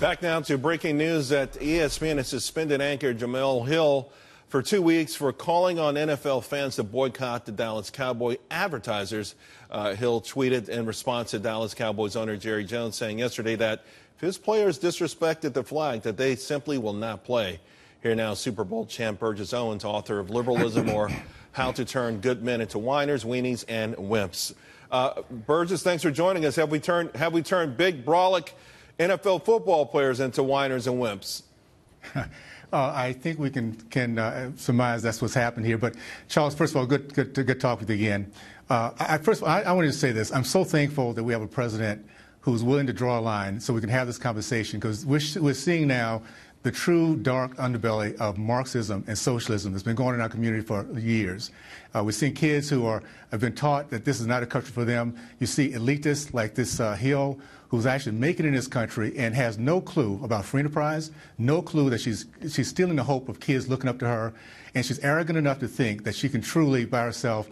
Back now to breaking news that ESPN has suspended anchor Jemele Hill for 2 weeks for calling on NFL fans to boycott the Dallas Cowboy advertisers. Hill tweeted in response to Dallas Cowboys owner Jerry Jones, saying yesterday that if his players disrespected the flag, that they simply will not play. Here now, Super Bowl champ Burgess Owens, author of Liberalism or How to Turn Good Men into Whiners, Weenies, and Wimps. Burgess, thanks for joining us. Have we turned big, brolic NFL football players into whiners and wimps? I think we can surmise that's what's happened here. But Charles, first of all, good talk with you again. I wanted to say this: I'm so thankful that we have a president who's willing to draw a line so we can have this conversation, because we're seeing now the true dark underbelly of Marxism and socialism that's been going on in our community for years. We're seeing kids who have been taught that this is not a country for them. You see elitists like this Hill, who's actually making it in this country and has no clue about free enterprise, no clue that she's stealing the hope of kids looking up to her, and she's arrogant enough to think that she can truly, by herself,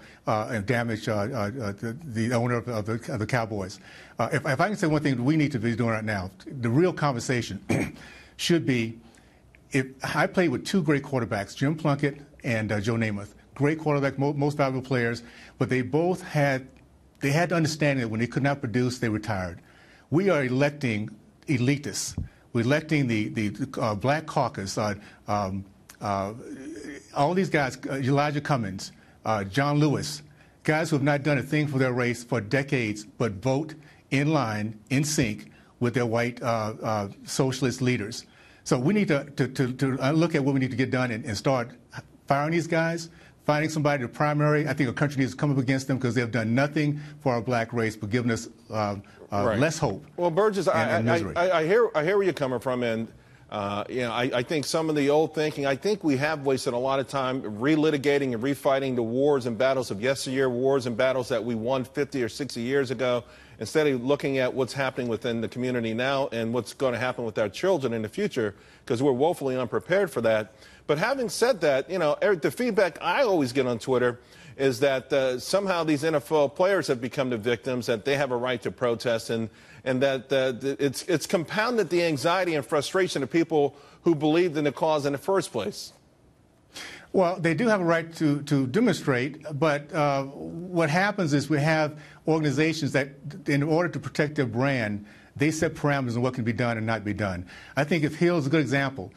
damage the owner of the Cowboys. If I can say one thing we need to be doing right now, the real conversation should be, if I played with two great quarterbacks, Jim Plunkett and Joe Namath, great quarterback, most valuable players, but they both had to understand that when they could not produce, they retired. We are electing elitists. We're electing the Black Caucus, all these guys, Elijah Cummings, John Lewis, guys who have not done a thing for their race for decades, but vote in line, in sync with their white socialist leaders. So we need to look at what we need to get done and start firing these guys, finding somebody to primary. I think our country needs to come up against them because they have done nothing for our black race but given us less hope. Well, Burgess, and misery. I hear where you're coming from, and I think some of the old thinking, I think we have wasted a lot of time relitigating and refighting the wars and battles of yesteryear, wars and battles that we won 50 or 60 years ago, instead of looking at what's happening within the community now and what's going to happen with our children in the future, because we're woefully unprepared for that. But having said that, Eric, the feedback I always get on Twitter is that somehow these NFL players have become the victims, that they have a right to protest, and that it's compounded the anxiety and frustration of people who believed in the cause in the first place. Well, they do have a right to demonstrate, but what happens is we have organizations that, in order to protect their brand, they set parameters on what can be done and not be done. I think if Hill is a good example,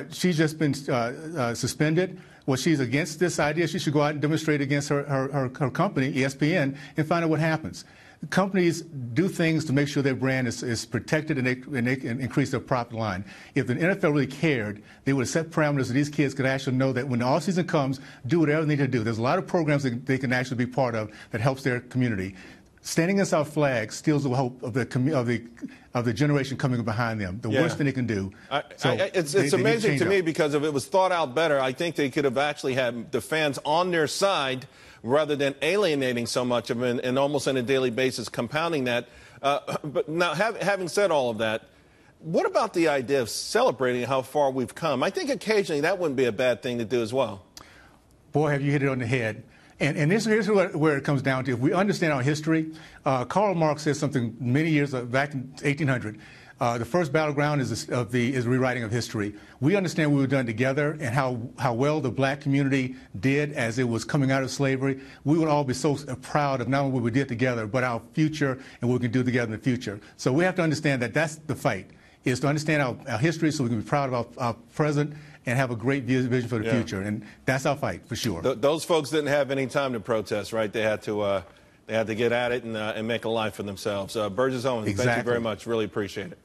she's just been suspended. Well, she's against this idea. She should go out and demonstrate against her company, ESPN, and find out what happens. Companies do things to make sure their brand is protected and they can increase their profit line. If the NFL really cared, they would have set parameters so these kids could actually know that when the offseason comes, do whatever they need to do. There's a lot of programs that they can actually be part of that helps their community. Standing against our flag steals the hope of the generation coming behind them. The worst thing they can do. It's amazing to me because if it was thought out better, I think they could have actually had the fans on their side rather than alienating so much of them and almost on a daily basis compounding that. But now, having said all of that, what about the idea of celebrating how far we've come? I think occasionally that wouldn't be a bad thing to do as well. Boy, have you hit it on the head. And here's where it comes down to. If we understand our history, Karl Marx said something many years back in 1800. The first battleground is rewriting of history. We understand what we've done together and how well the black community did as it was coming out of slavery. We would all be so proud of not only what we did together, but our future and what we can do together in the future. So we have to understand that that's the fight, is to understand our history so we can be proud of our present and have a great vision for the future. And that's our fight, for sure. Those folks didn't have any time to protest, right? They had to get at it and make a life for themselves. Burgess Owens, Thank you very much. Really appreciate it.